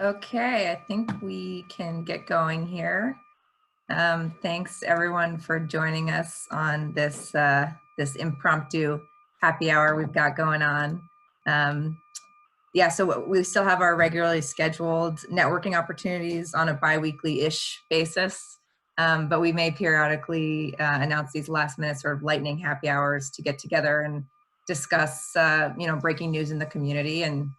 Okay, I think we can get going here. Thanks everyone for joining us on this impromptu happy hour we've got going on. Yeah, so we still have our regularly scheduled networking opportunities on a bi-weekly-ish basis, but we may periodically announce these last-minute sort of lightning happy hours to get together and discuss, breaking news in the community. And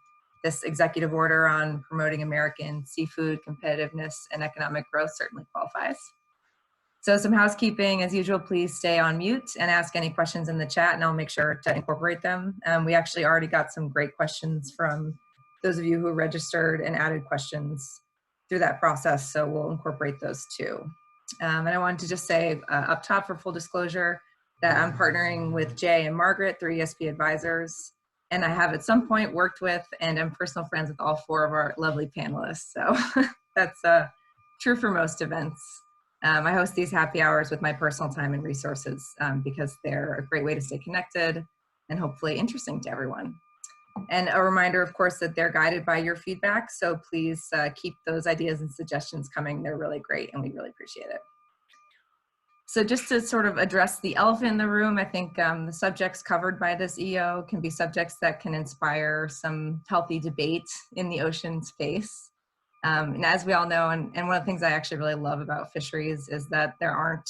this executive order on promoting American seafood competitiveness and economic growth certainly qualifies. So some housekeeping, as usual, please stay on mute and ask any questions in the chat and I'll make sure to incorporate them. We actually already got some great questions from those of you who registered and added questions through that process, so we'll incorporate those too. And I wanted to just say up top for full disclosure that I'm partnering with Jay and Margaret through ESP Advisors, and I have at some point worked with and am personal friends with all four of our lovely panelists. So that's true for most events. I host these happy hours with my personal time and resources because they're a great way to stay connected and hopefully interesting to everyone. And a reminder, of course, that they're guided by your feedback. So please keep those ideas and suggestions coming. They're really great and we really appreciate it. So just to sort of address the elephant in the room, I think the subjects covered by this EO can be subjects that can inspire some healthy debate in the ocean space. And as we all know, and one of the things I actually really love about fisheries is that there aren't,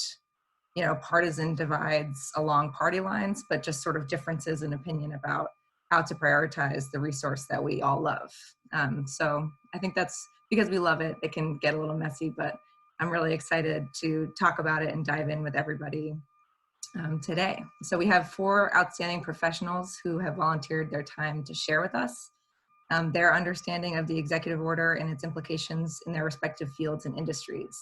partisan divides along party lines, but just sort of differences in opinion about how to prioritize the resource that we all love. So I think that's because we love it. It can get a little messy, but I'm really excited to talk about it and dive in with everybody today. So we have 4 outstanding professionals who have volunteered their time to share with us their understanding of the executive order and its implications in their respective fields and industries.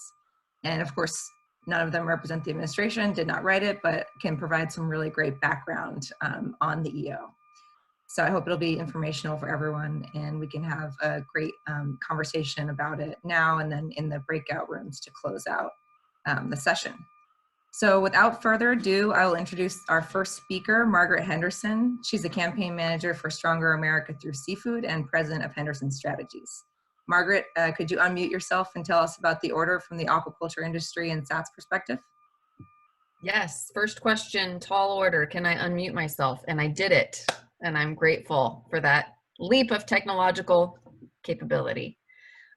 And of course, none of them represent the administration, did not write it, but can provide some really great background on the EO. So I hope it'll be informational for everyone and we can have a great conversation about it now and then in the breakout rooms to close out the session. So without further ado, I will introduce our first speaker, Margaret Henderson. She's a campaign manager for Stronger America Through Seafood and president of Henderson Strategies. Margaret, could you unmute yourself and tell us about the order from the aquaculture industry and SAT's perspective? Yes, first question, tall order. Can I unmute myself? And I did it. And I'm grateful for that leap of technological capability.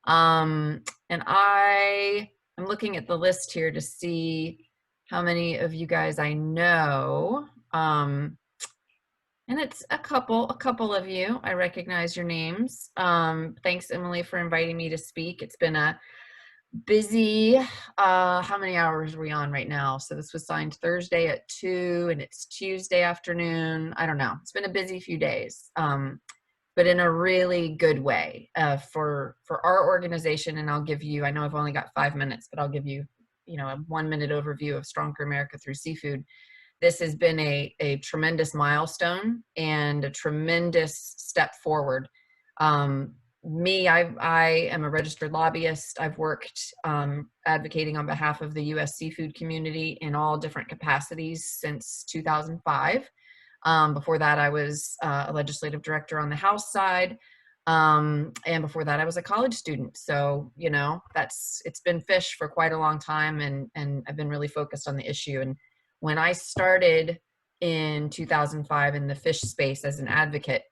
And I'm looking at the list here to see how many of you guys I know. And it's a couple of you. I recognize your names. Thanks, Emily, for inviting me to speak. It's been a busy, how many hours are we on right now? So this was signed Thursday at 2 and it's Tuesday afternoon. I don't know. It's been a busy few days, but in a really good way for our organization. And I'll give you, I know I've only got 5 minutes, but I'll give you, a 1-minute overview of Stronger America Through Seafood. This has been a tremendous milestone and a tremendous step forward. I am a registered lobbyist. I've worked advocating on behalf of the U.S. seafood community in all different capacities since 2005. Before that, I was a legislative director on the House side. And before that, I was a college student. So, it's been fish for quite a long time and I've been really focused on the issue. And when I started in 2005 in the fish space as an advocate,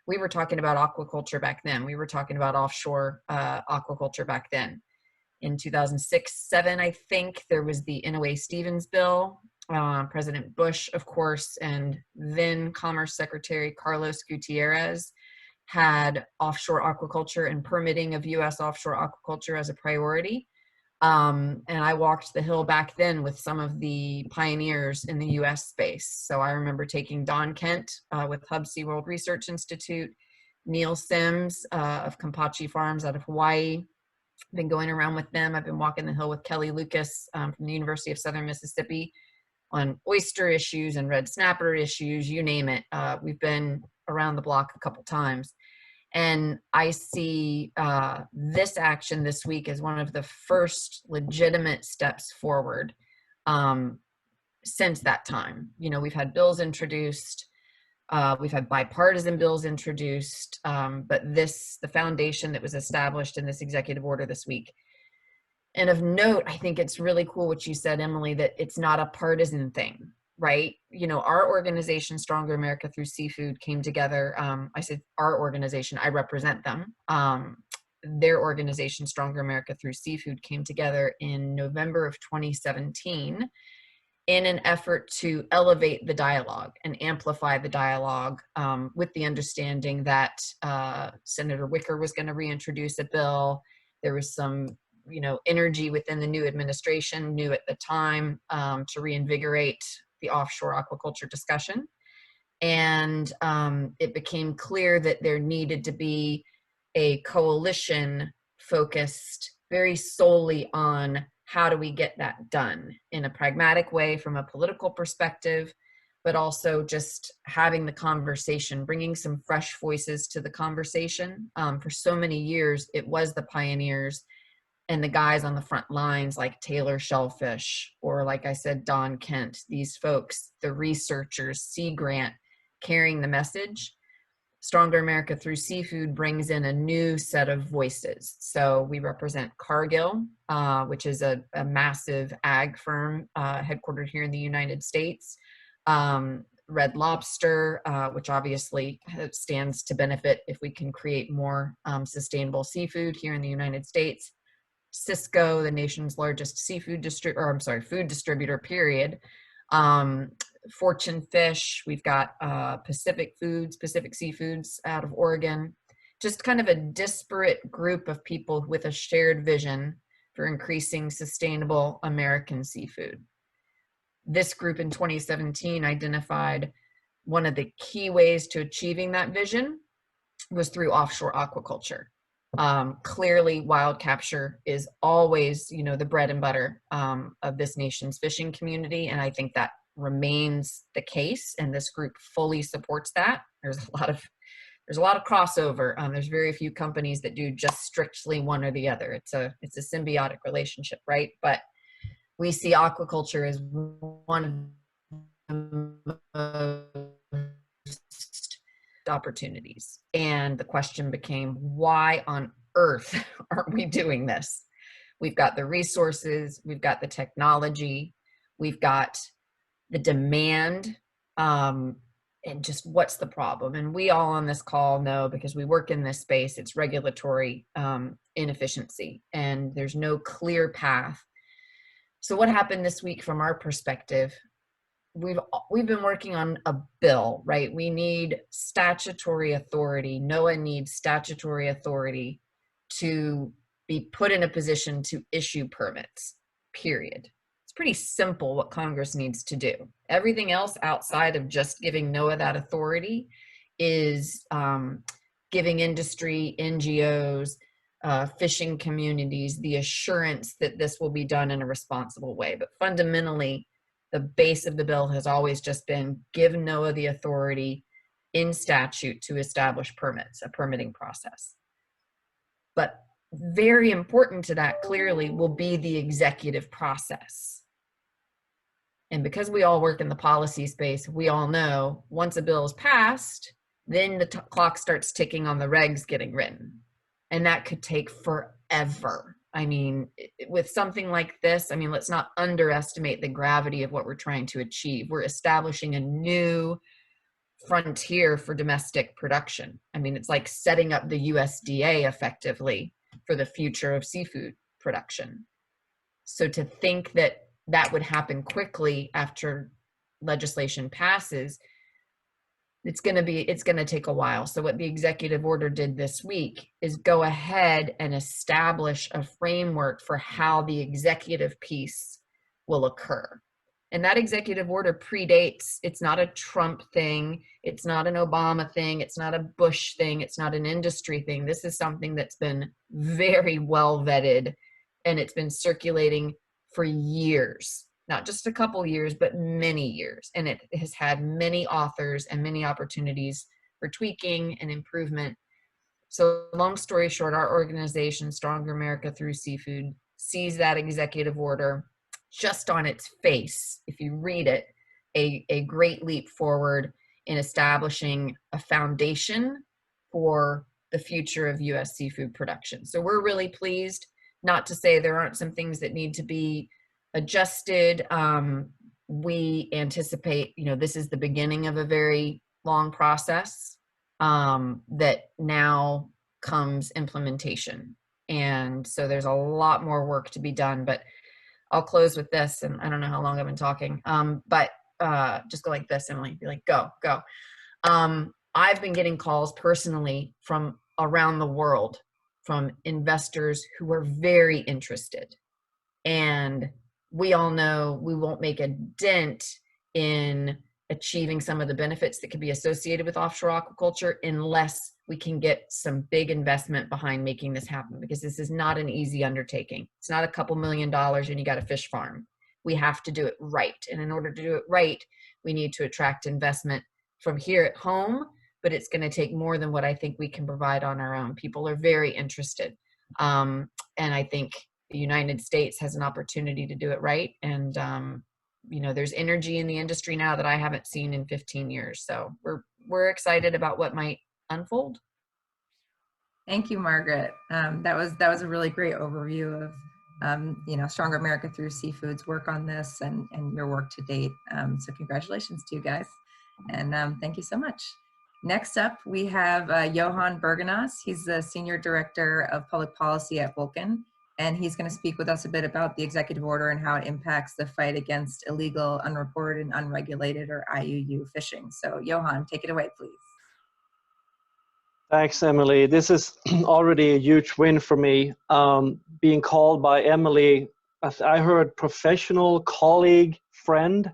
we were talking about aquaculture back then. We were talking about offshore aquaculture back then. In 2006-07, I think, there was the Inouye-Stevens bill. President Bush, of course, and then Commerce Secretary Carlos Gutierrez had offshore aquaculture and permitting of U.S. offshore aquaculture as a priority. And I walked the Hill back then with some of the pioneers in the U.S. space. So I remember taking Don Kent with Hub Sea-World Research Institute, Neil Sims of Kampachi Farms out of Hawaii. I've been going around with them. I've been walking the Hill with Kelly Lucas from the University of Southern Mississippi on oyster issues and red snapper issues, you name it. We've been around the block a couple times. And I see this action this week as one of the first legitimate steps forward since that time. We've had bills introduced. We've had bipartisan bills introduced, but the foundation that was established in this executive order this week. And of note, I think it's really cool what you said, Emily, that it's not a partisan thing, right? You know, our organization, Stronger America Through Seafood, came together. I said our organization, I represent them. Their organization, Stronger America Through Seafood, came together in November of 2017 in an effort to elevate the dialogue and amplify the dialogue, with the understanding that Senator Wicker was going to reintroduce a bill. There was some, energy within the new administration, new at the time, to reinvigorate the offshore aquaculture discussion. And it became clear that there needed to be a coalition focused very solely on how do we get that done in a pragmatic way from a political perspective, but also just having the conversation, bringing some fresh voices to the conversation. For so many years, it was the pioneers and the guys on the front lines like Taylor Shellfish, or like I said, Don Kent, these folks, the researchers, Sea Grant, carrying the message. Stronger America Through Seafood brings in a new set of voices. So we represent Cargill, which is a massive ag firm headquartered here in the United States. Red Lobster, which obviously stands to benefit if we can create more sustainable seafood here in the United States. Cisco, the nation's largest food distributor, period. Fortune Fish, we've got Pacific Seafoods out of Oregon. Just kind of a disparate group of people with a shared vision for increasing sustainable American seafood. This group in 2017 identified one of the key ways to achieving that vision was through offshore aquaculture. Clearly, wild capture is always, the bread and butter of this nation's fishing community, and I think that remains the case, and this group fully supports that. There's a lot of crossover. There's very few companies that do just strictly one or the other. It's a symbiotic relationship, right? But we see aquaculture as one of the most opportunities. And the question became, why on earth aren't we doing this? We've got the resources, we've got the technology, we've got the demand, and just what's the problem? And we all on this call know, because we work in this space, it's regulatory inefficiency, and there's no clear path. So what happened this week from our perspective? We've been working on a bill, right? We need statutory authority. NOAA needs statutory authority to be put in a position to issue permits, period. It's pretty simple what Congress needs to do. Everything else outside of just giving NOAA that authority is giving industry, NGOs, fishing communities the assurance that this will be done in a responsible way. But fundamentally, the base of the bill has always just been give NOAA the authority in statute to establish permits, a permitting process. But very important to that, clearly, will be the executive process. And because we all work in the policy space, we all know once a bill is passed, then the clock starts ticking on the regs getting written. And that could take forever. I mean, with something like this, let's not underestimate the gravity of what we're trying to achieve. We're establishing a new frontier for domestic production. It's like setting up the USDA effectively for the future of seafood production. So to think that that would happen quickly after legislation passes, it's going to take a while. So what the executive order did this week is go ahead and establish a framework for how the executive piece will occur. And that executive order predates, it's not a Trump thing, it's not an Obama thing, it's not a Bush thing, it's not an industry thing. This is something that's been very well vetted, and it's been circulating for years. Not just a couple years, but many years. And it has had many authors and many opportunities for tweaking and improvement. So long story short, our organization, Stronger America Through Seafood, sees that executive order just on its face, if you read it, a great leap forward in establishing a foundation for the future of U.S. seafood production. So we're really pleased, not to say there aren't some things that need to be adjusted. We anticipate, this is the beginning of a very long process, that now comes implementation. And so there's a lot more work to be done, but I'll close with this, and I don't know how long I've been talking, but just go like this, Emily, be like, go. I've been getting calls personally from around the world from investors who are very interested. And we all know we won't make a dent in achieving some of the benefits that could be associated with offshore aquaculture unless we can get some big investment behind making this happen, because this is not an easy undertaking. It's not a couple $1 million and you got a fish farm. We have to do it right. And in order to do it right, we need to attract investment from here at home, but it's going to take more than what I think we can provide on our own. People are very interested. And I think the United States has an opportunity to do it right. And, there's energy in the industry now that I haven't seen in 15 years. So we're excited about what might unfold. Thank you, Margaret. That was a really great overview of Stronger America Through Seafood's work on this and your work to date. So congratulations to you guys, and thank you so much. Next up, we have Johan Bergenas. He's the Senior Director of Public Policy at Vulcan, and he's going to speak with us a bit about the executive order and how it impacts the fight against illegal, unreported, and unregulated, or IUU fishing. So Johan, take it away, please. Thanks, Emily. This is already a huge win for me. Being called by Emily, I heard professional, colleague, friend.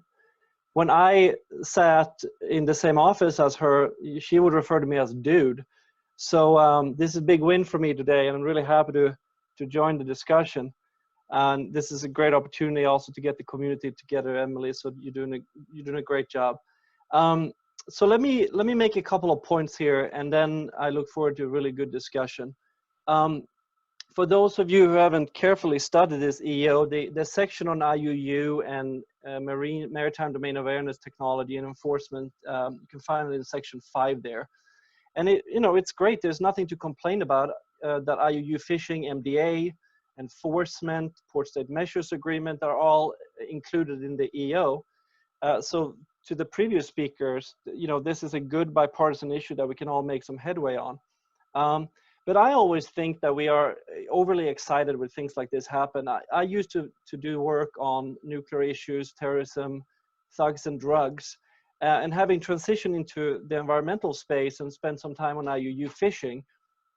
When I sat in the same office as her, she would refer to me as dude. So this is a big win for me today, and I'm really happy to join the discussion. And this is a great opportunity also to get the community together, Emily. So you're doing a great job. So let me make a couple of points here, and then I look forward to a really good discussion. For those of you who haven't carefully studied this EO, the section on IUU and maritime domain awareness technology and enforcement, you can find it in section 5 there. And it's great. There's nothing to complain about. That IUU fishing, MDA, enforcement, port state measures agreement are all included in the EO. So to the previous speakers, this is a good bipartisan issue that we can all make some headway on. But I always think that we are overly excited when things like this happen. I used to do work on nuclear issues, terrorism, thugs and drugs, and having transitioned into the environmental space and spent some time on IUU fishing,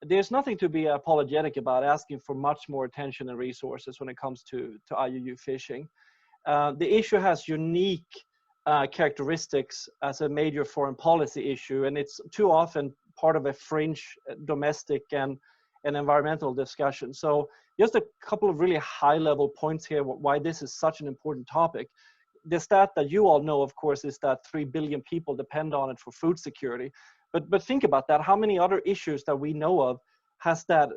there's nothing to be apologetic about asking for much more attention and resources when it comes to IUU fishing. The issue has unique characteristics as a major foreign policy issue, and it's too often part of a fringe domestic and environmental discussion. So just a couple of really high-level points here why this is such an important topic. The stat that you all know, of course, is that 3 billion people depend on it for food security. But think about that. How many other issues that we know of has that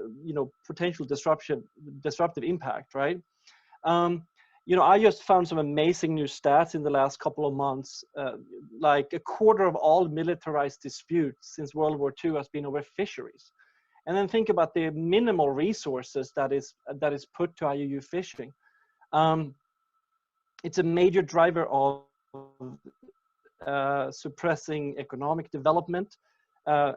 potential disruptive impact, right? I just found some amazing new stats in the last couple of months. Like a quarter of all militarized disputes since World War II has been over fisheries. And then think about the minimal resources that is put to IUU fishing. It's a major driver of suppressing economic development.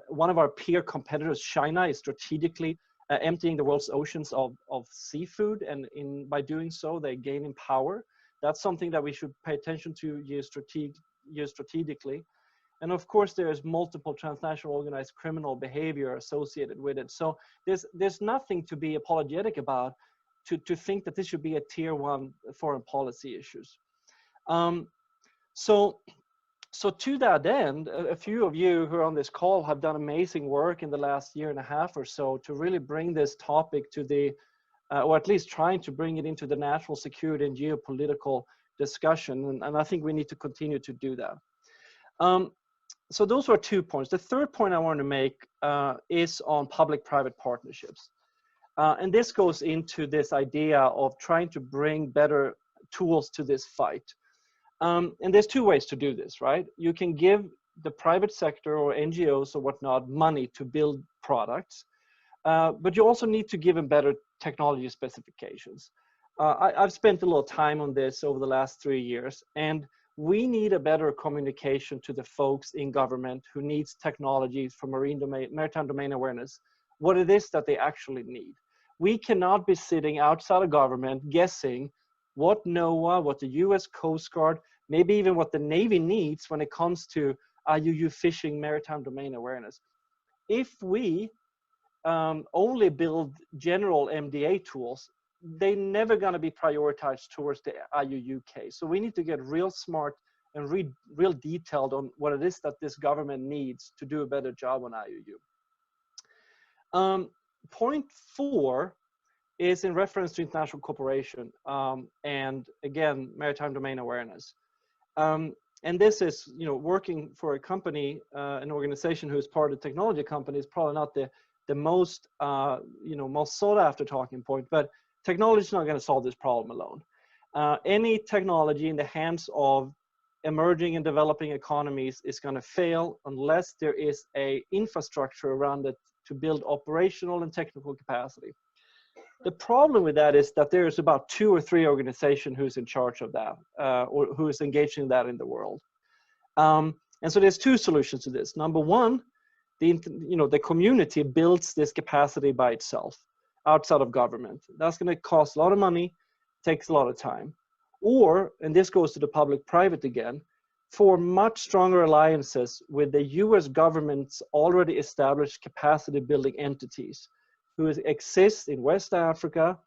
One of our peer competitors, China, is strategically emptying the world's oceans of seafood, and by doing so, they gain in power. That's something that we should pay attention to use strategically. And of course, there's multiple transnational organized criminal behavior associated with it. So there's nothing to be apologetic about to think that this should be a tier 1 foreign policy issues. So to that end, a few of you who are on this call have done amazing work in the last year and a half or so to really bring this topic to or at least trying to bring it into the national security and geopolitical discussion. And I think we need to continue to do that. So those were 2 points. The third point I want to make is on public-private partnerships. And this goes into this idea of trying to bring better tools to this fight. And there's 2 ways to do this, right? You can give the private sector or NGOs or whatnot money to build products, but you also need to give them better technology specifications. I've spent a little time on this over the last 3 years, and we need a better communication to the folks in government who needs technologies for maritime domain awareness, what it is that they actually need. We cannot be sitting outside of government guessing what NOAA, what the US Coast Guard, maybe even what the Navy needs when it comes to IUU fishing maritime domain awareness. If we only build general MDA tools, they're never going to be prioritized towards the IUU case. So we need to get real smart and real detailed on what it is that this government needs to do a better job on IUU. Point 4 is in reference to international cooperation and again, maritime domain awareness. And this is, you know, working for a company, an organization who is part of the technology company is probably not the most, most sought after talking point, but technology is not going to solve this problem alone. Any technology in the hands of emerging and developing economies is going to fail unless there is a infrastructure around it to build operational and technical capacity. The problem with that is that there's about 2 or 3 organizations who's in charge of that, or who is engaged in that in the world. And so there's 2 solutions to this. Number 1, the community builds this capacity by itself outside of government. That's going to cost a lot of money, takes a lot of time. Or, and this goes to the public-private again, for much stronger alliances with the US government's already established capacity building entities who exist in West Africa,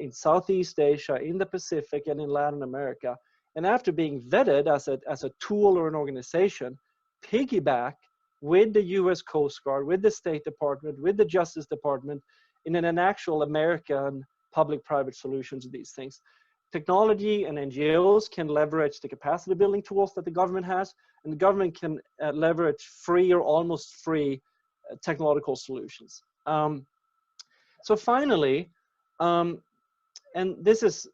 in Southeast Asia, in the Pacific, and in Latin America. And after being vetted as a tool or an organization, piggyback with the US Coast Guard, with the State Department, with the Justice Department, in an actual American public-private solution to these things. Technology and NGOs can leverage the capacity building tools that the government has, and the government can leverage free or almost free technological solutions. So finally, and this is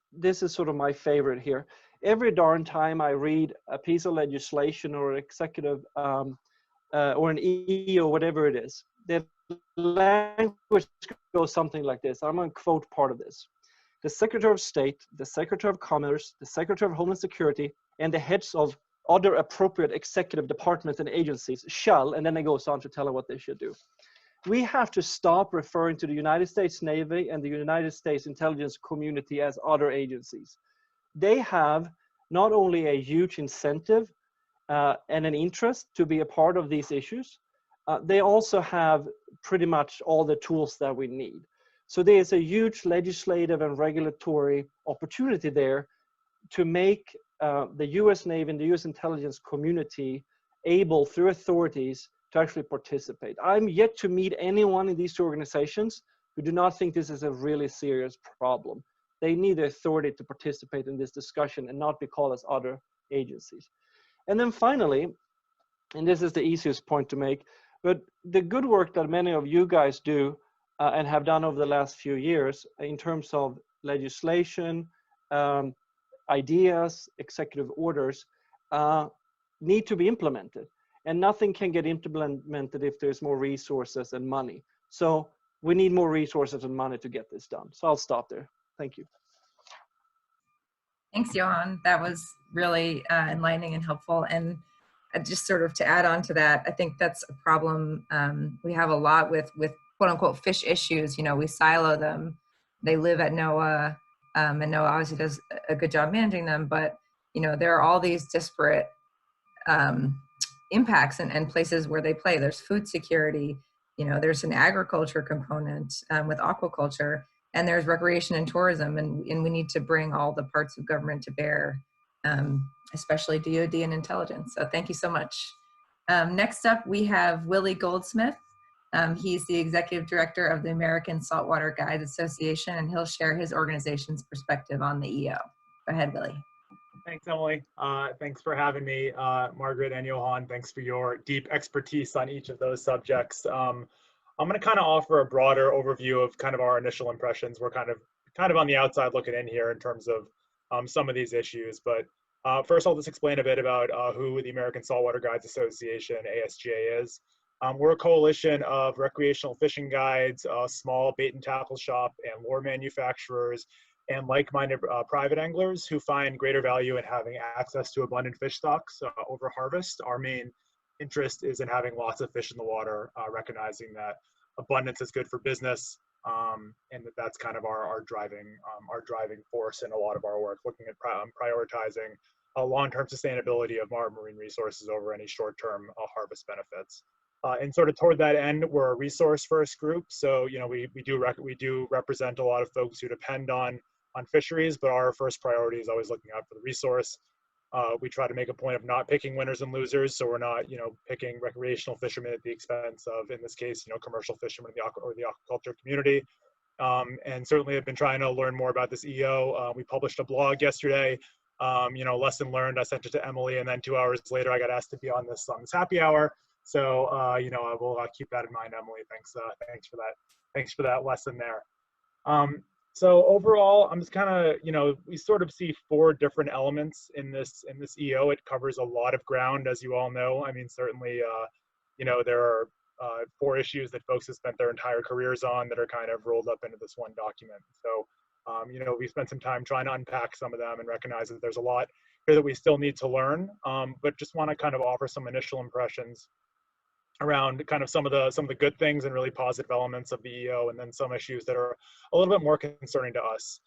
sort of my favorite here. Every darn time I read a piece of legislation or executive or an EO, whatever it is, the language goes something like this. I'm going to quote part of this. The Secretary of State, the Secretary of Commerce, the Secretary of Homeland Security, and the heads of other appropriate executive departments and agencies shall, and then it goes on to tell them what they should do. We have to stop referring to the United States Navy and the United States intelligence community as other agencies. They have not only a huge incentive and an interest to be a part of these issues, they also have pretty much all the tools that we need. So there's a huge legislative and regulatory opportunity there to make the US Navy and the US intelligence community able, through authorities, to actually participate. I'm yet to meet anyone in these 2 organizations who do not think this is a really serious problem. They need the authority to participate in this discussion and not be called as other agencies. And then finally, and this is the easiest point to make, but the good work that many of you guys do and have done over the last few years in terms of legislation, ideas, executive orders, need to be implemented. And nothing can get implemented if there's more resources and money. So we need more resources and money to get this done. So I'll stop there. Thank you. Thanks, Johan. That was really enlightening and helpful. And just sort of to add on to that, I think that's a problem we have a lot with quote unquote fish issues. You know, we silo them. They live at NOAA, and NOAA obviously does a good job managing them, but you know, there are all these disparate impacts and places where they play. There's food security, you know, there's an agriculture component with aquaculture, and there's recreation and tourism, and we need to bring all the parts of government to bear, especially DoD and intelligence. So thank you so much. Next up, we have Willy Goldsmith. He's the executive director of the American Saltwater Guides Association, and he'll share his organization's perspective on the EO. Go ahead, Willy. Thanks, Emily. Thanks for having me, Margaret and Johan. Thanks for your deep expertise on each of those subjects. I'm going to kind of offer a broader overview of kind of our initial impressions. We're kind of on the outside looking in here in terms of some of these issues, but First, I'll just explain a bit about who the American Saltwater Guides Association, ASGA, is. We're a coalition of recreational fishing guides, small bait and tackle shop and lure manufacturers, and like-minded private anglers who find greater value in having access to abundant fish stocks over harvest. Our main interest is in having lots of fish in the water, recognizing that abundance is good for business, and that's kind of our driving force in a lot of our work, looking at prioritizing long-term sustainability of our marine resources over any short-term harvest benefits. And sort of toward that end, we're a resource-first group. So, you know, we do represent a lot of folks who depend on fisheries, but our first priority is always looking out for the resource. We try to make a point of not picking winners and losers. So we're not, you know, picking recreational fishermen at the expense of, in this case, you know, commercial fishermen or the aquaculture community. And certainly I've been trying to learn more about this EO. We published a blog yesterday, you know, lesson learned. I sent it to Emily, and then 2 hours later, I got asked to be on this happy hour. So, you know, I will keep that in mind, Emily. Thanks for that. Thanks for that lesson there. So overall, I'm just kind of, you know, we sort of see 4 different elements in this EO. It covers a lot of ground, as you all know. I mean, certainly, you know, there are 4 issues that folks have spent their entire careers on that are kind of rolled up into this one document. So, you know, we spent some time trying to unpack some of them and recognize that there's a lot here that we still need to learn, but just want to kind of offer some initial impressions around kind of some of the good things and really positive elements of the EO, and then some issues that are a little bit more concerning to us.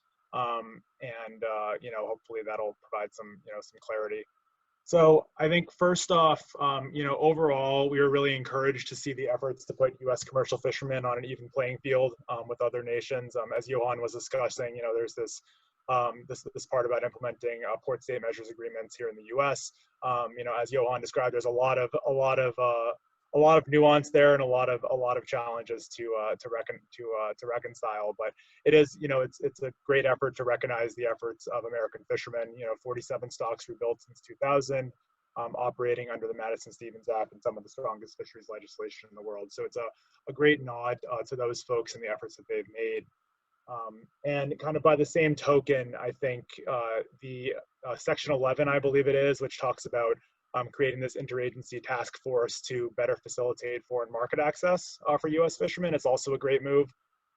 You know, hopefully that'll provide some, you know, some clarity. So I think first off, you know, overall, we were really encouraged to see the efforts to put U.S. commercial fishermen on an even playing field with other nations. As Johan was discussing, you know, there's this part about implementing port state measures agreements here in the U.S. You know, as Johan described, there's a lot of nuance there and a lot of challenges to reconcile. But it is, you know, it's a great effort to recognize the efforts of American fishermen. You know, 47 stocks rebuilt since 2000, operating under the Madison-Stevens Act and some of the strongest fisheries legislation in the world. So it's a great nod to those folks and the efforts that they've made. And kind of by the same token, I think the Section 11, I believe it is, which talks about creating this interagency task force to better facilitate foreign market access for U.S. fishermen. It's also a great move.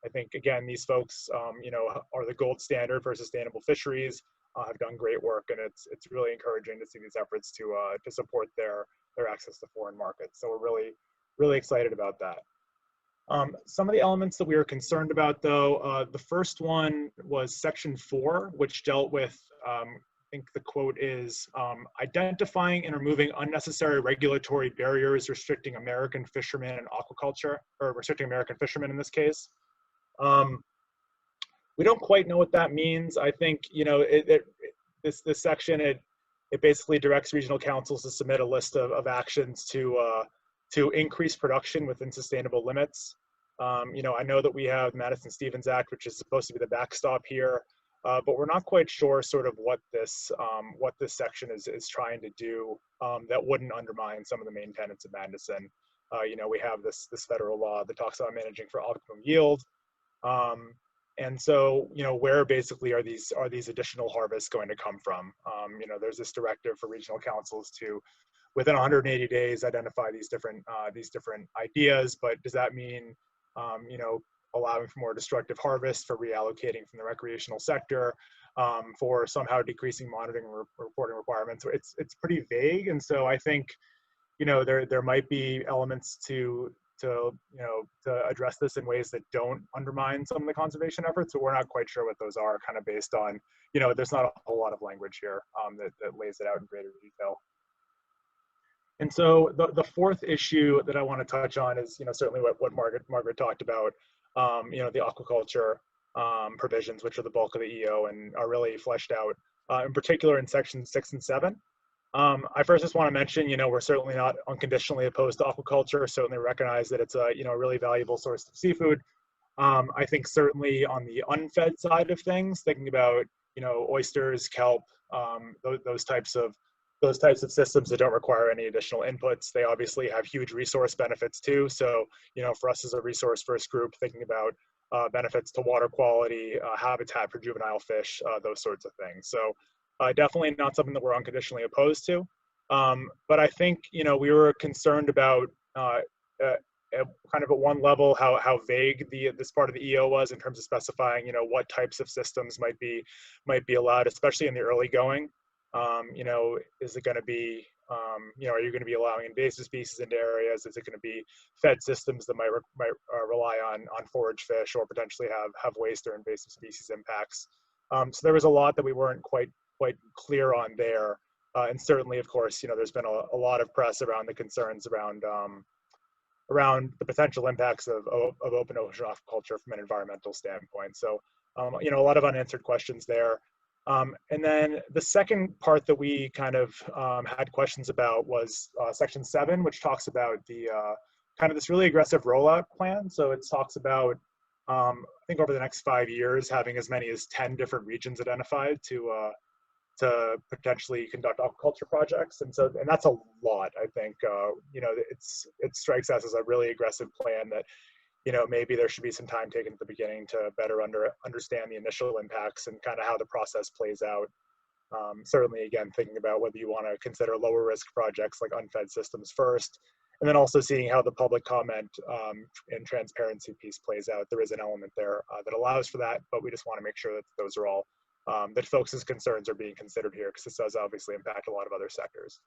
I think, again, these folks, you know, are the gold standard for sustainable fisheries, have done great work, and it's really encouraging to see these efforts to support their access to foreign markets. So we're really excited about that. Some of the elements that we were concerned about, though, the first one was Section 4, which dealt with I think the quote is, identifying and removing unnecessary regulatory barriers restricting American fishermen and aquaculture, or restricting American fishermen in this case. We don't quite know what that means. I think, you know, this section, it basically directs regional councils to submit a list of actions to increase production within sustainable limits. You know, I know that we have Madison-Stevens Act, which is supposed to be the backstop here. But we're not quite sure sort of what this section is trying to do that wouldn't undermine some of the main tenets of Madison. You know, we have this federal law that talks about managing for optimum yield. And so, you know, where basically are these additional harvests going to come from? You know, there's this directive for regional councils to, within 180 days, identify these different ideas. But does that mean, you know, allowing for more destructive harvest, for reallocating from the recreational sector, for somehow decreasing monitoring and reporting requirements? It's pretty vague, and so I think, you know, there might be elements to address this in ways that don't undermine some of the conservation efforts, but we're not quite sure what those are, kind of based on, you know, there's not a whole lot of language here that lays it out in greater detail. And so the fourth issue that I want to touch on is, you know, certainly what Margaret talked about. You know, the aquaculture provisions, which are the bulk of the EO and are really fleshed out, in particular in Sections 6 and 7. I first just want to mention, you know, we're certainly not unconditionally opposed to aquaculture. Certainly recognize that it's a, you know, a really valuable source of seafood. I think certainly on the unfed side of things, thinking about, you know, oysters, kelp, those types of systems that don't require any additional inputs, they obviously have huge resource benefits too. So, you know, for us as a resource first group, thinking about benefits to water quality, habitat for juvenile fish, those sorts of things. So Definitely not something that we're unconditionally opposed to. But I think, you know, we were concerned about kind of at one level how vague this part of the EO was in terms of specifying, you know, what types of systems might be allowed, especially in the early going. You know, is it going to be, you know, are you going to be allowing invasive species into areas? Is it going to be fed systems that might rely on forage fish or potentially have waste or invasive species impacts? So there was a lot that we weren't quite clear on there. And certainly, of course, you know, there's been a lot of press around the concerns around the potential impacts of open ocean aquaculture from an environmental standpoint. So, you know, a lot of unanswered questions there. And then the second part that we kind of had questions about was Section 7, which talks about the kind of this really aggressive rollout plan. So it talks about, I think over the next 5 years, having as many as 10 different regions identified to potentially conduct aquaculture projects. And that's a lot, I think. You know, it strikes us as a really aggressive plan that, you know, maybe there should be some time taken at the beginning to better understand the initial impacts and kind of how the process plays out. Certainly, again, thinking about whether you want to consider lower risk projects like unfed systems first, and then also seeing how the public comment and transparency piece plays out. There is an element there that allows for that, but we just want to make sure that those are all, that folks' concerns are being considered here, because this does obviously impact a lot of other sectors.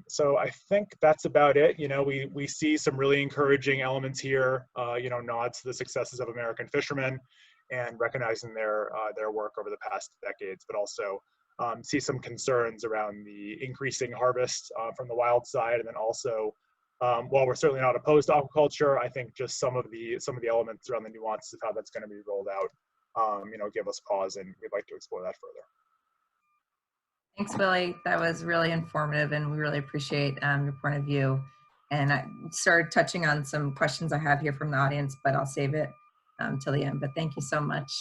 So I think that's about it. You know, we see some really encouraging elements here, you know, nods to the successes of American fishermen and recognizing their work over the past decades, but also see some concerns around the increasing harvest from the wild side. And then also, while we're certainly not opposed to aquaculture, I think just some of the elements around the nuances of how that's going to be rolled out, you know, give us pause, and we'd like to explore that further. Thanks, Willie. That was really informative, and we really appreciate your point of view. And I started touching on some questions I have here from the audience, but I'll save it till the end. But thank you so much.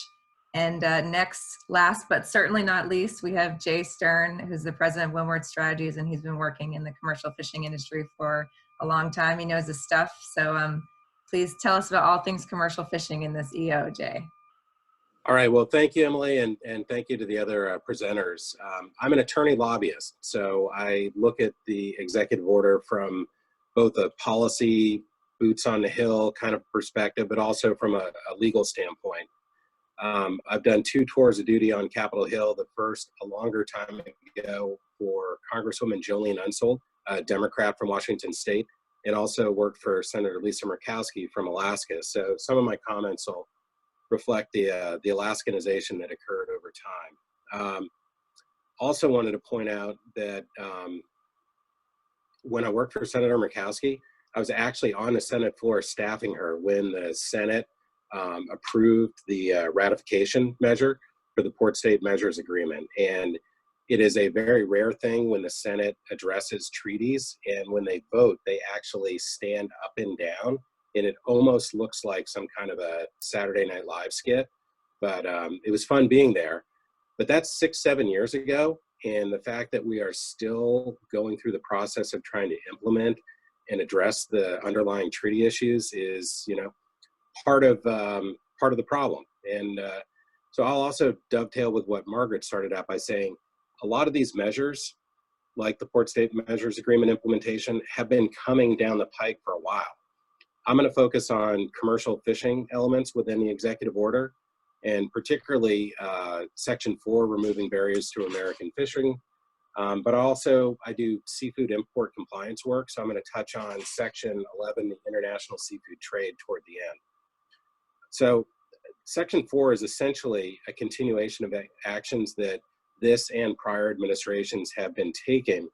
And next, last but certainly not least, we have Jay Sterne, who's the president of Windward Strategies, and he's been working in the commercial fishing industry for a long time. He knows his stuff. So please tell us about all things commercial fishing in this EO, Jay. All right, well, thank you, Emily, and thank you to the other presenters. I'm an attorney lobbyist, so I look at the executive order from both a policy, boots on the hill kind of perspective, but also from a legal standpoint. I've done 2 tours of duty on Capitol Hill, the first a longer time ago for Congresswoman Jolene Unsold, a Democrat from Washington State, and also worked for Senator Lisa Murkowski from Alaska. So some of my comments will reflect the Alaskanization that occurred over time. Also wanted to point out that when I worked for Senator Murkowski, I was actually on the Senate floor staffing her when the Senate approved the ratification measure for the Port State Measures Agreement. And it is a very rare thing when the Senate addresses treaties, and when they vote, they actually stand up and down. And it almost looks like some kind of a Saturday Night Live skit, but it was fun being there. But that's 6-7 years ago, and the fact that we are still going through the process of trying to implement and address the underlying treaty issues is, you know, part of the problem. And so I'll also dovetail with what Margaret started out by saying. A lot of these measures, like the Port State Measures Agreement implementation, have been coming down the pike for a while. I'm going to focus on commercial fishing elements within the executive order, and particularly Section 4, removing barriers to American fishing. But also, I do seafood import compliance work, so I'm going to touch on Section 11, the international seafood trade, toward the end. So Section 4 is essentially a continuation of actions that this and prior administrations have been taking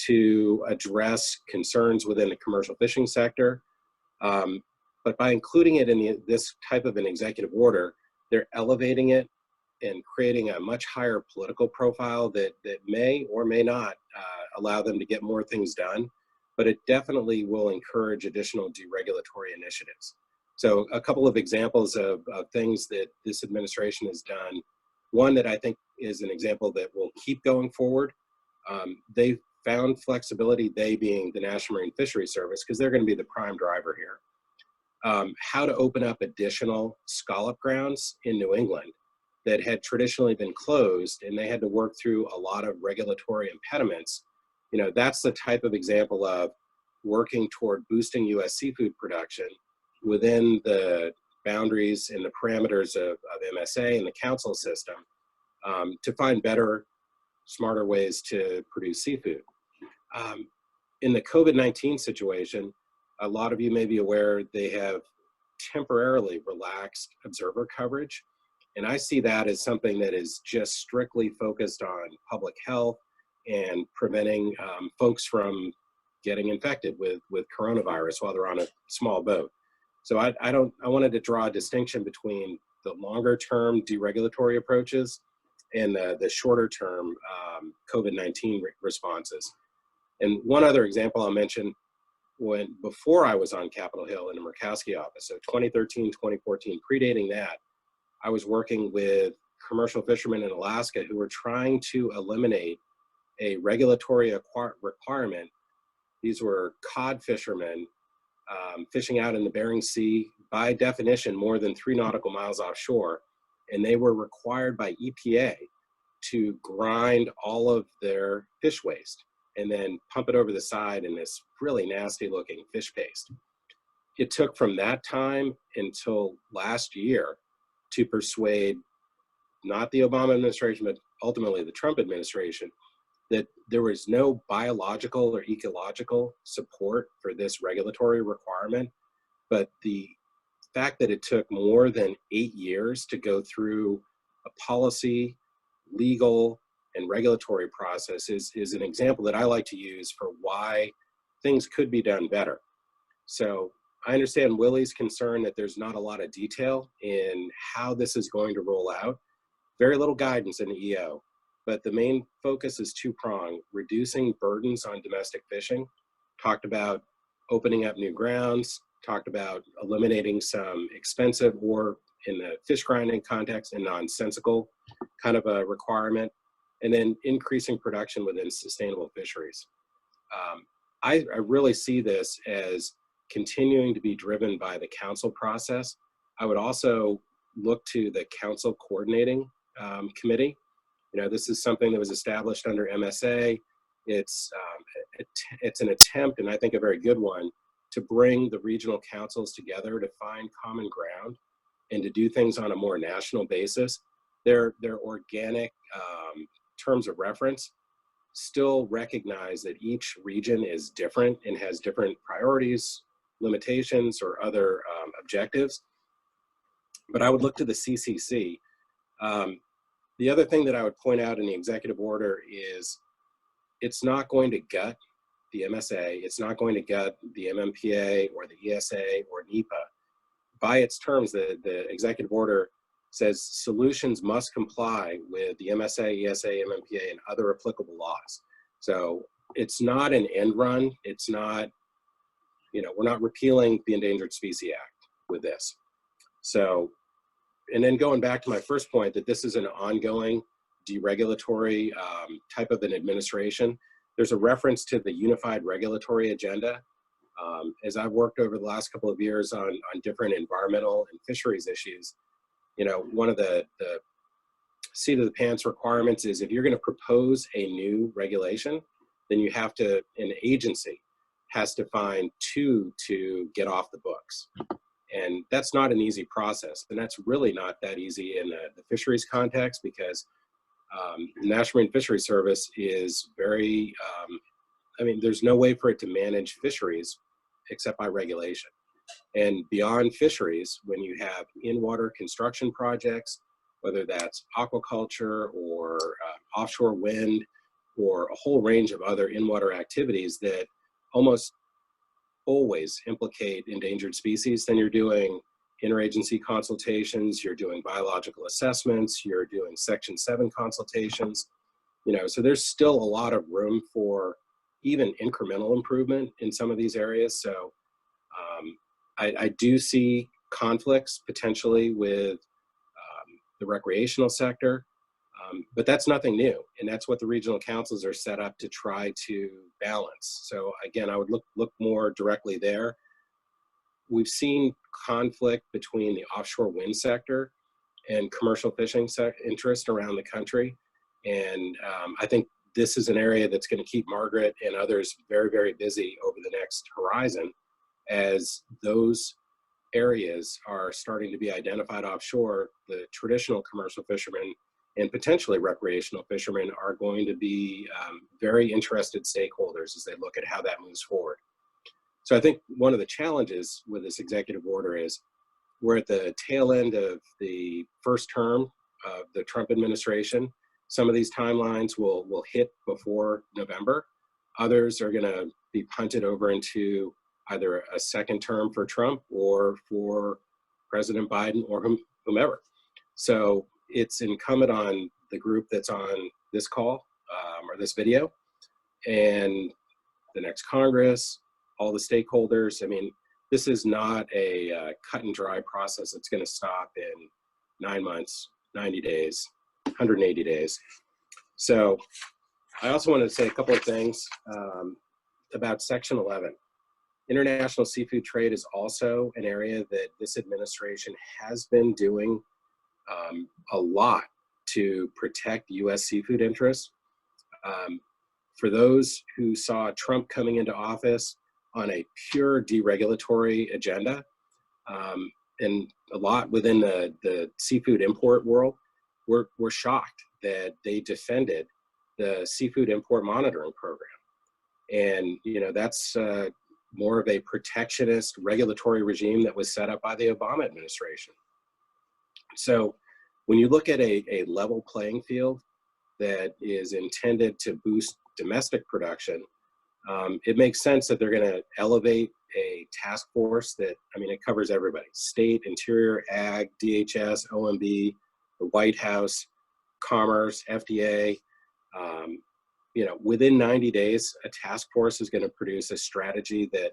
to address concerns within the commercial fishing sector. But by including it in this type of an executive order, they're elevating it and creating a much higher political profile that may or may not allow them to get more things done, but it definitely will encourage additional deregulatory initiatives. So a couple of examples of things that this administration has done. One that I think is an example that will keep going forward. They found flexibility, they being the National Marine Fisheries Service, because they're going to be the prime driver here. How to open up additional scallop grounds in New England. that had traditionally been closed, and they had to work through a lot of regulatory impediments. You know, that's the type of example of working toward boosting U.S. seafood production within the boundaries and the parameters of MSA and the council system, to find better, smarter ways to produce seafood. In the COVID-19 situation, a lot of you may be aware they have temporarily relaxed observer coverage. And I see that as something that is just strictly focused on public health and preventing folks from getting infected with coronavirus while they're on a small boat. So I wanted to draw a distinction between the longer term deregulatory approaches and the shorter term COVID-19 responses. And one other example I'll mention, before I was on Capitol Hill in the Murkowski office, so 2013, 2014, predating that, I was working with commercial fishermen in Alaska who were trying to eliminate a regulatory requirement. These were cod fishermen fishing out in the Bering Sea, by definition, more than 3 nautical miles offshore. And they were required by EPA to grind all of their fish waste and then pump it over the side in this really nasty looking fish paste. It took from that time until last year to persuade not the Obama administration, but ultimately the Trump administration, that there was no biological or ecological support for this regulatory requirement. But the fact that it took more than 8 years to go through a policy, legal, and regulatory process is an example that I like to use for why things could be done better. So I understand Willy's concern that there's not a lot of detail in how this is going to roll out. Very little guidance in the EO, but the main focus is two-pronged: reducing burdens on domestic fishing, talked about opening up new grounds, talked about eliminating some expensive, or in the fish grinding context, a nonsensical kind of a requirement, and then increasing production within sustainable fisheries. I really see this as continuing to be driven by the council process. I would also look to the council coordinating committee. You know, this is something that was established under MSA. It's an attempt, and I think a very good one, to bring the regional councils together to find common ground and to do things on a more national basis. Their organic terms of reference still recognize that each region is different and has different priorities, limitations, or other objectives. But I would look to the CCC. The other thing that I would point out in the executive order is it's not going to gut the MSA, it's not going to gut the MMPA or the ESA or NEPA. By its terms, the executive order says solutions must comply with the MSA, ESA, MMPA, and other applicable laws. So it's not an end run. It's not, you know, we're not repealing the Endangered Species Act with this. So, and then going back to my first point, that this is an ongoing deregulatory type of an administration. There's a reference to the unified regulatory agenda. As I've worked over the last couple of years on different environmental and fisheries issues, you know, one of the seat of the pants requirements is if you're going to propose a new regulation, then you have to, an agency has to find 2 to get off the books. And that's not an easy process. And that's really not that easy in the fisheries context, because the National Marine Fisheries Service is very, I mean, there's no way for it to manage fisheries except by regulation. And beyond fisheries, when you have in-water construction projects, whether that's aquaculture or offshore wind or a whole range of other in-water activities that almost always implicate endangered species, then you're doing interagency consultations, you're doing biological assessments, you're doing Section 7 consultations, you know, so there's still a lot of room for even incremental improvement in some of these areas. So I do see conflicts potentially with the recreational sector, but that's nothing new. And that's what the regional councils are set up to try to balance. So again, I would look more directly there. We've seen conflict between the offshore wind sector and commercial fishing interest around the country. And I think this is an area that's going to keep Margaret and others very, very busy over the next horizon, as those areas are starting to be identified offshore. The traditional commercial fishermen and potentially recreational fishermen are going to be very interested stakeholders as they look at how that moves forward. So I think one of the challenges with this executive order is we're at the tail end of the first term of the Trump administration. Some of these timelines will hit before November. Others are going to be punted over into either a second term for Trump or for President Biden or whomever. So it's incumbent on the group that's on this call or this video and the next Congress, all the stakeholders. I mean, this is not a cut and dry process that's going to stop in 9 months, 90 days, 180 days. So I also wanted to say a couple of things about Section 11. International seafood trade is also an area that this administration has been doing a lot to protect U.S. seafood interests. For those who saw Trump coming into office on a pure deregulatory agenda, and a lot within the seafood import world, we're shocked that they defended the seafood import monitoring program. And, you know, that's more of a protectionist regulatory regime that was set up by the Obama administration. So when you look at a level playing field that is intended to boost domestic production, it makes sense that they're going to elevate a task force that, I mean, it covers everybody: state, interior, ag, DHS, OMB, the White House, Commerce, FDA. You know, within 90 days, a task force is going to produce a strategy that,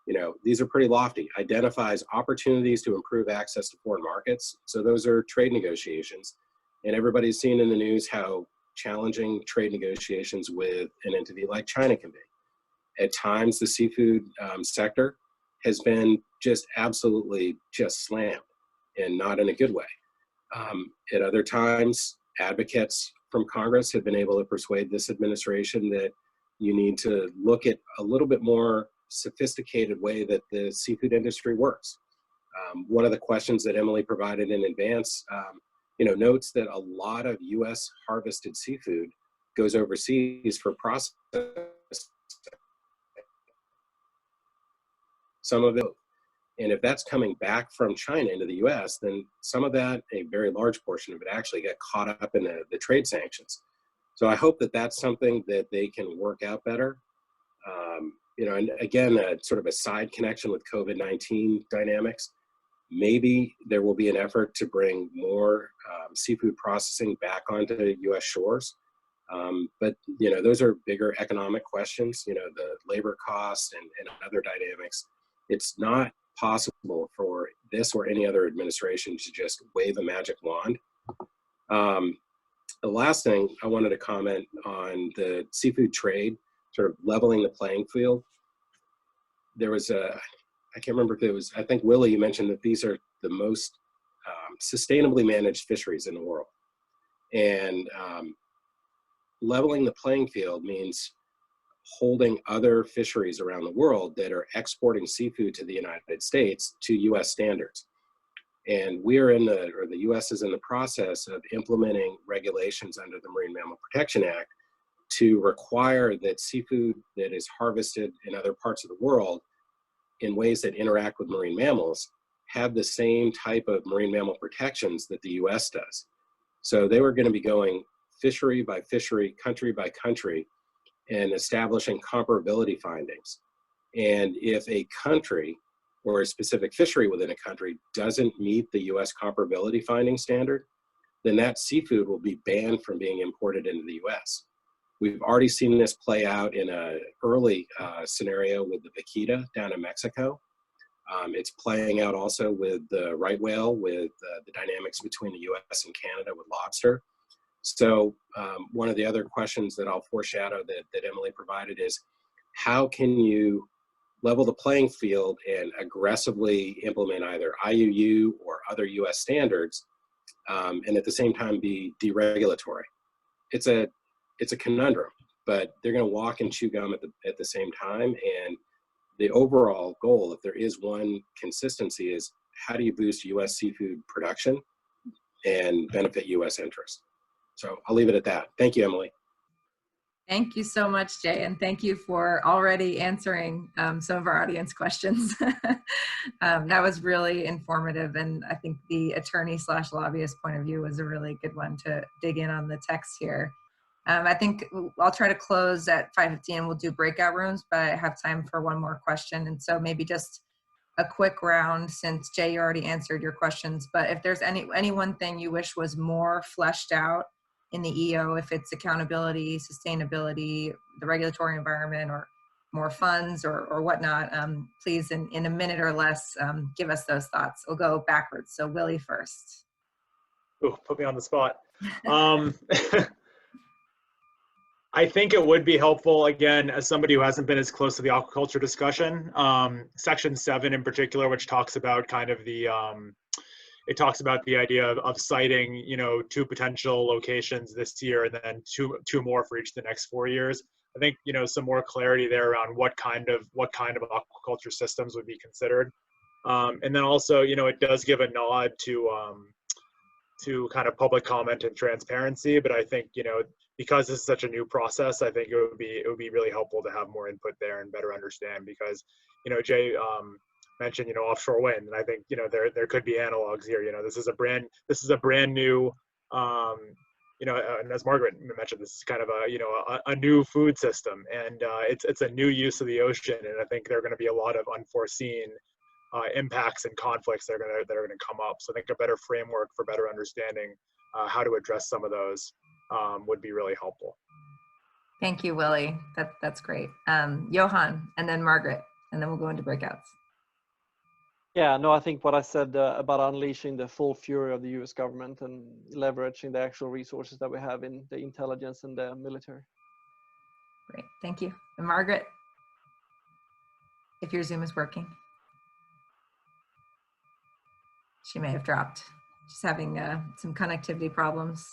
you know, these are pretty lofty, identifies opportunities to improve access to foreign markets. So those are trade negotiations. And everybody's seen in the news how challenging trade negotiations with an entity like China can be. At times, the seafood sector has been just absolutely just slammed, and not in a good way. At other times, advocates from Congress have been able to persuade this administration that you need to look at a little bit more sophisticated way that the seafood industry works. One of the questions that Emily provided in advance, you know, notes that a lot of U.S. harvested seafood goes overseas for processing. Some of it, and if that's coming back from China into the U.S., then some of that, a very large portion of it, actually get caught up in the trade sanctions. So I hope that that's something that they can work out better. You know, and again, sort of a side connection with COVID-19 dynamics. Maybe there will be an effort to bring more seafood processing back onto U.S. shores. But, you know, those are bigger economic questions, you know, the labor costs and other dynamics. It's not possible for this or any other administration to just wave a magic wand. The last thing I wanted to comment on the seafood trade, sort of leveling the playing field. There was I can't remember if it was, I think Willy, you mentioned that these are the most sustainably managed fisheries in the world. And leveling the playing field means holding other fisheries around the world that are exporting seafood to the United States to U.S. standards. And we are the U.S. is in the process of implementing regulations under the Marine Mammal Protection Act to require that seafood that is harvested in other parts of the world in ways that interact with marine mammals have the same type of marine mammal protections that the U.S. does. So they were going to be going fishery by fishery, country by country, and establishing comparability findings. And if a country or a specific fishery within a country doesn't meet the U.S. comparability finding standard, then that seafood will be banned from being imported into the U.S. We've already seen this play out in an early scenario with the vaquita down in Mexico. It's playing out also with the right whale, with the dynamics between the U.S. and Canada with lobster. So one of the other questions that I'll foreshadow that Emily provided is, how can you level the playing field and aggressively implement either IUU or other U.S. standards and at the same time be deregulatory. It's a conundrum, but they're going to walk and chew gum at the same time. And the overall goal, if there is one consistency, is how do you boost U.S. seafood production and benefit U.S. interests? So I'll leave it at that. Thank you, Emily. Thank you so much, Jay, and thank you for already answering some of our audience questions. That was really informative, and I think the attorney/lobbyist point of view was a really good one to dig in on the text here. I think I'll try to close at 5:15. We'll do breakout rooms, but I have time for one more question, and so maybe just a quick round, since Jay, you already answered your questions, but if there's any one thing you wish was more fleshed out in the EO, if it's accountability, sustainability, the regulatory environment, or more funds or whatnot, please in a minute or less, give us those thoughts. We'll go backwards. So Willy first. Ooh, put me on the spot. I think it would be helpful, again, as somebody who hasn't been as close to the aquaculture discussion, section 7 in particular, which talks about kind of the, it talks about the idea of citing, you know, 2 potential locations this year and then two more for each of the next 4 years. I think, you know, some more clarity there around what kind of aquaculture systems would be considered. And then also, you know, it does give a nod to kind of public comment and transparency, but I think, you know, because this is such a new process, I think it would be really helpful to have more input there and better understand, because, you know, Jay mentioned, you know, offshore wind, and I think, you know, there could be analogs here. You know, this is a brand new, you know, and as Margaret mentioned, this is kind of a, you know, a new food system, and it's a new use of the ocean, and I think there are going to be a lot of unforeseen impacts and conflicts that are going to come up. So I think a better framework for better understanding how to address some of those would be really helpful. Thank you, Willy. That's great. Johan, and then Margaret, and then we'll go into breakouts. Yeah, no, I think what I said about unleashing the full fury of the US government and leveraging the actual resources that we have in the intelligence and the military. Great, thank you. And Margaret, if your Zoom is working. She may have dropped. She's having some connectivity problems.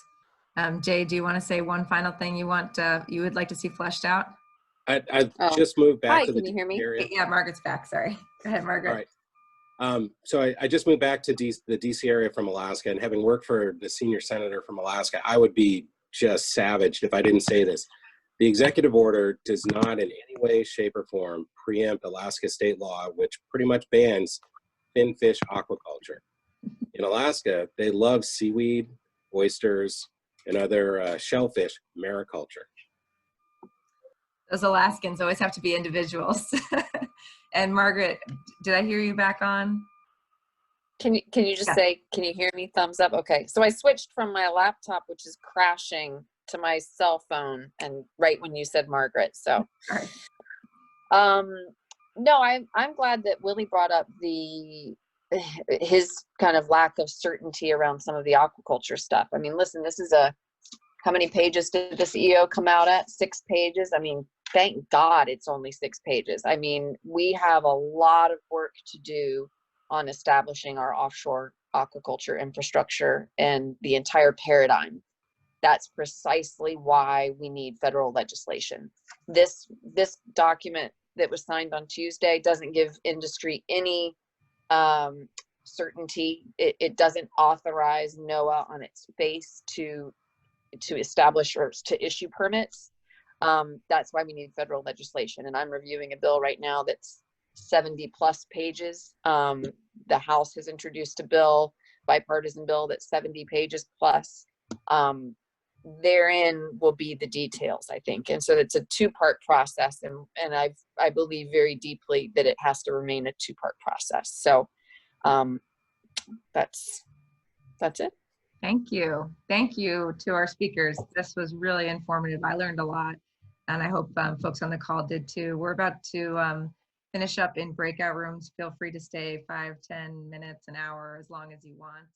Jay, do you want to say one final thing you would like to see fleshed out? I just moved back Hi, to the can you hear me? area. Yeah, Margaret's back. Sorry. Go ahead, Margaret. All right. So I just moved back to the DC area from Alaska, and having worked for the senior senator from Alaska, I would be just savaged if I didn't say this. The executive order does not in any way, shape, or form preempt Alaska state law, which pretty much bans fin fish aquaculture. In Alaska, they love seaweed, oysters, and other shellfish mariculture. Those Alaskans always have to be individuals. And Margaret, did I hear you back on? Can you just say, can you hear me? Thumbs up. Okay. So I switched from my laptop, which is crashing, to my cell phone, and right when you said Margaret. So, no, I'm glad that Willy brought up his kind of lack of certainty around some of the aquaculture stuff. I mean, listen, this is how many pages did this EO come out at? 6 pages. I mean, thank God it's only 6 pages. I mean, we have a lot of work to do on establishing our offshore aquaculture infrastructure and the entire paradigm. That's precisely why we need federal legislation. This document that was signed on Tuesday doesn't give industry any certainty. It doesn't authorize NOAA on its face to establish or to issue permits. That's why we need federal legislation. And I'm reviewing a bill right now that's 70 plus pages. The House has introduced a bipartisan bill that's 70 pages plus. Therein will be the details, I think. And so it's a 2-part process. And I believe very deeply that it has to remain a 2-part process. So that's it. Thank you. Thank you to our speakers. This was really informative. I learned a lot, and I hope folks on the call did too. We're about to finish up in breakout rooms. Feel free to stay 5, 10 minutes, an hour, as long as you want.